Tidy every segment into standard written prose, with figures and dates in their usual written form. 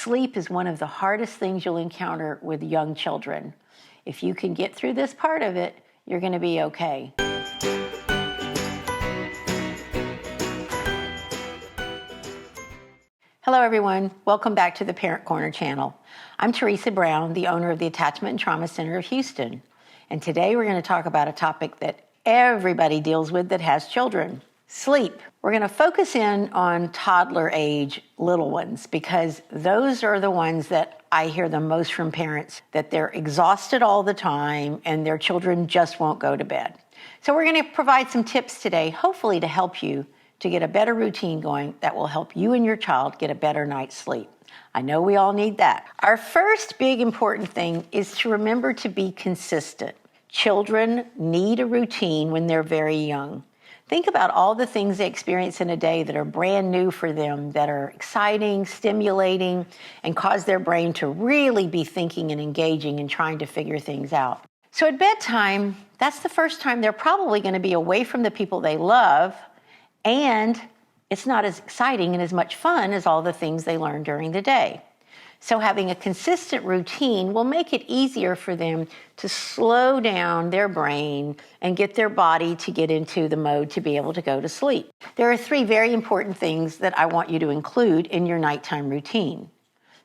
Sleep is one of the hardest things you'll encounter with young children. If you can get through this part of it, you're going to be okay. Hello everyone, welcome back to the Parent Corner channel. I'm Teresa Brown, the owner of the Attachment and Trauma Center of Houston. And today we're going to talk about a topic that everybody deals with that has children: sleep. We're going to focus in on toddler age little ones because those are the ones that I hear the most from parents, that they're exhausted all the time and their children just won't go to bed. So we're going to provide some tips today, hopefully to help you to get a better routine going that will help you and your child get a better night's sleep. I know we all need that. Our first big important thing is to remember to be consistent. Children need a routine when they're very young. Think about all the things they experience in a day that are brand new for them, that are exciting, stimulating, and cause their brain to really be thinking and engaging and trying to figure things out. So at bedtime, that's the first time they're probably going to be away from the people they love, and it's not as exciting and as much fun as all the things they learn during the day. So having a consistent routine will make it easier for them to slow down their brain and get their body to get into the mode to be able to go to sleep. There are three very important things that I want you to include in your nighttime routine.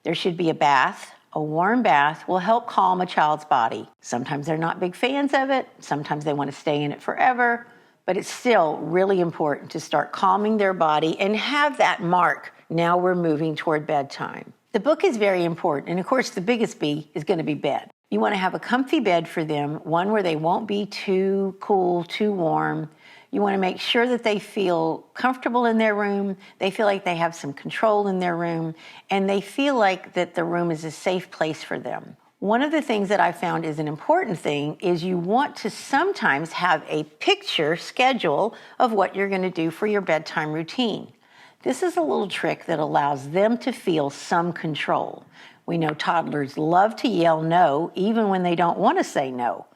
There should be a bath. A warm bath will help calm a child's body. Sometimes they're not big fans of it. Sometimes they want to stay in it forever. But it's still really important to start calming their body and have that mark. Now we're moving toward bedtime. The book is very important, and of course the biggest B is going to be bed. You want to have a comfy bed for them, one where they won't be too cool, too warm. You want to make sure that they feel comfortable in their room, they feel like they have some control in their room, and they feel like that the room is a safe place for them. One of the things that I found is an important thing is you want to sometimes have a picture schedule of what you're going to do for your bedtime routine. This is a little trick that allows them to feel some control. We know toddlers love to yell no, even when they don't want to say no.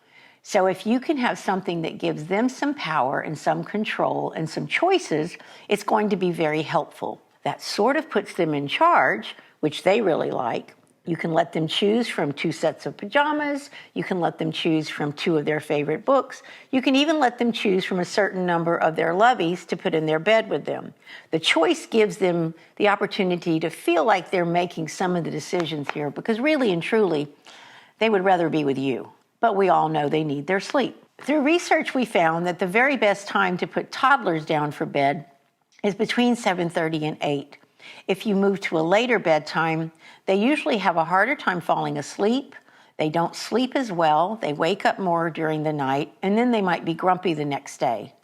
So if you can have something that gives them some power and some control and some choices, it's going to be very helpful. That sort of puts them in charge, which they really like. You can let them choose from 2 sets of pajamas. You can let them choose from 2 of their favorite books. You can even let them choose from a certain number of their loveys to put in their bed with them. The choice gives them the opportunity to feel like they're making some of the decisions here, because really and truly, they would rather be with you. But we all know they need their sleep. Through research, we found that the very best time to put toddlers down for bed is between 7:30 and 8. If you move to a later bedtime, they usually have a harder time falling asleep. They don't sleep as well. They wake up more during the night, and then they might be grumpy the next day.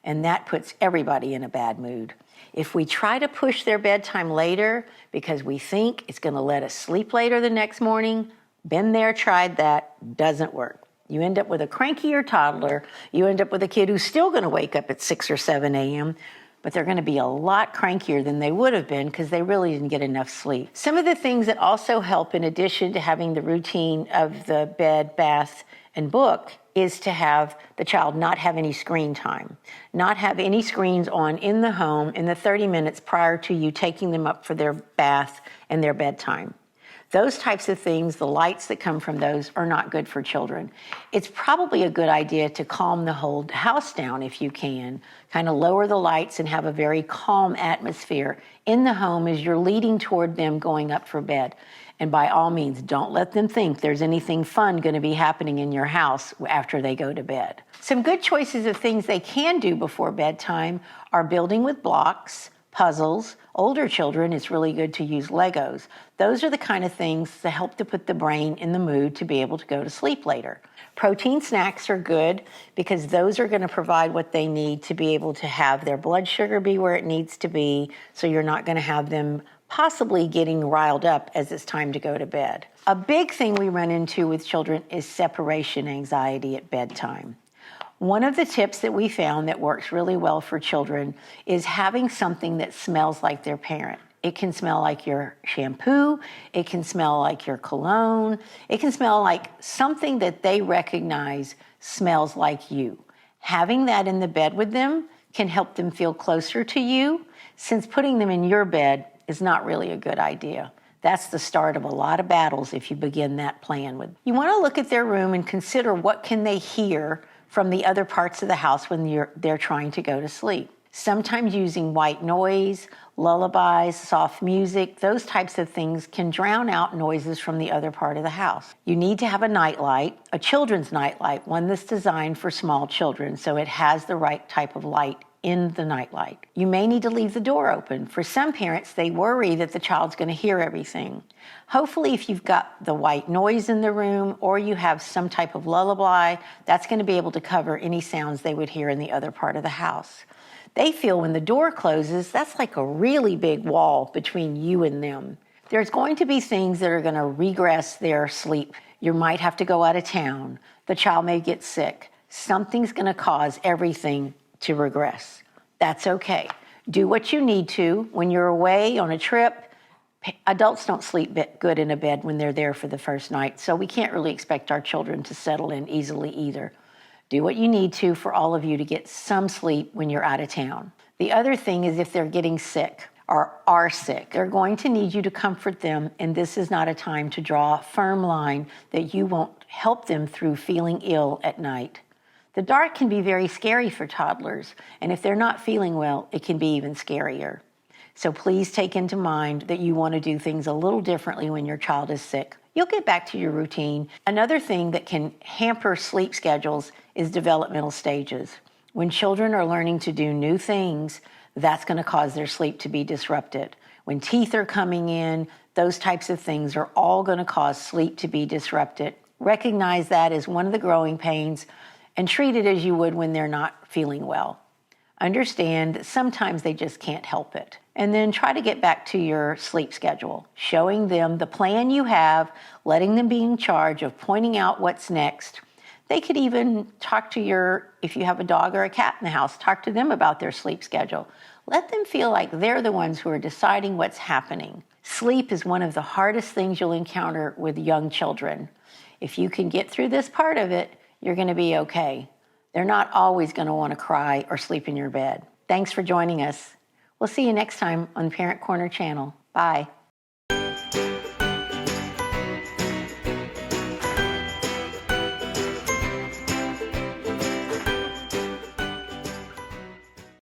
And that puts everybody in a bad mood. If we try to push their bedtime later because we think it's going to let us sleep later the next morning, been there, tried that, doesn't work. You end up with a crankier toddler. You end up with a kid who's still going to wake up at 6 or 7 a.m., but they're going to be a lot crankier than they would have been because they really didn't get enough sleep. Some of the things that also help, in addition to having the routine of the bed, bath, and book, is to have the child not have any screen time, not have any screens on in the home in the 30 minutes prior to you taking them up for their bath and their bedtime. Those types of things, the lights that come from those, are not good for children. It's probably a good idea to calm the whole house down if you can. Kind of lower the lights and have a very calm atmosphere in the home as you're leading toward them going up for bed. And by all means, don't let them think there's anything fun going to be happening in your house after they go to bed. Some good choices of things they can do before bedtime are building with blocks, puzzles. Older children, it's really good to use Legos. Those are the kind of things that help to put the brain in the mood to be able to go to sleep later. Protein snacks are good because those are going to provide what they need to be able to have their blood sugar be where it needs to be, so you're not going to have them possibly getting riled up as it's time to go to bed. A big thing we run into with children is separation anxiety at bedtime. One of the tips that we found that works really well for children is having something that smells like their parent. It can smell like your shampoo. It can smell like your cologne. It can smell like something that they recognize smells like you. Having that in the bed with them can help them feel closer to you, since putting them in your bed is not really a good idea. That's the start of a lot of battles if you begin that plan with. You want to look at their room and consider what can they hear from the other parts of the house when they're trying to go to sleep. Sometimes using white noise, lullabies, soft music, those types of things can drown out noises from the other part of the house. You need to have a nightlight, a children's nightlight, one that's designed for small children, so it has the right type of light in the nightlight. You may need to leave the door open. For some parents, they worry that the child's going to hear everything. Hopefully, if you've got the white noise in the room or you have some type of lullaby, that's going to be able to cover any sounds they would hear in the other part of the house. They feel when the door closes, that's like a really big wall between you and them. There's going to be things that are going to regress their sleep. You might have to go out of town. The child may get sick. Something's going to cause everything to regress. That's okay. Do what you need to. When you're away on a trip, adults don't sleep good in a bed when they're there for the first night, so we can't really expect our children to settle in easily either. Do what you need to for all of you to get some sleep when you're out of town. The other thing is if they're getting sick or are sick, they're going to need you to comfort them, and this is not a time to draw a firm line that you won't help them through feeling ill at night. The dark can be very scary for toddlers, and if they're not feeling well, it can be even scarier. So please take into mind that you want to do things a little differently when your child is sick. You'll get back to your routine. Another thing that can hamper sleep schedules is developmental stages. When children are learning to do new things, that's going to cause their sleep to be disrupted. When teeth are coming in, those types of things are all going to cause sleep to be disrupted. Recognize that as one of the growing pains and treat it as you would when they're not feeling well. Understand that sometimes they just can't help it. And then try to get back to your sleep schedule, showing them the plan you have, letting them be in charge of pointing out what's next. They could even talk to if you have a dog or a cat in the house, talk to them about their sleep schedule. Let them feel like they're the ones who are deciding what's happening. Sleep is one of the hardest things you'll encounter with young children. If you can get through this part of it, you're going to be okay. They're not always going to want to cry or sleep in your bed. Thanks for joining us. We'll see you next time on Parent Corner Channel. Bye.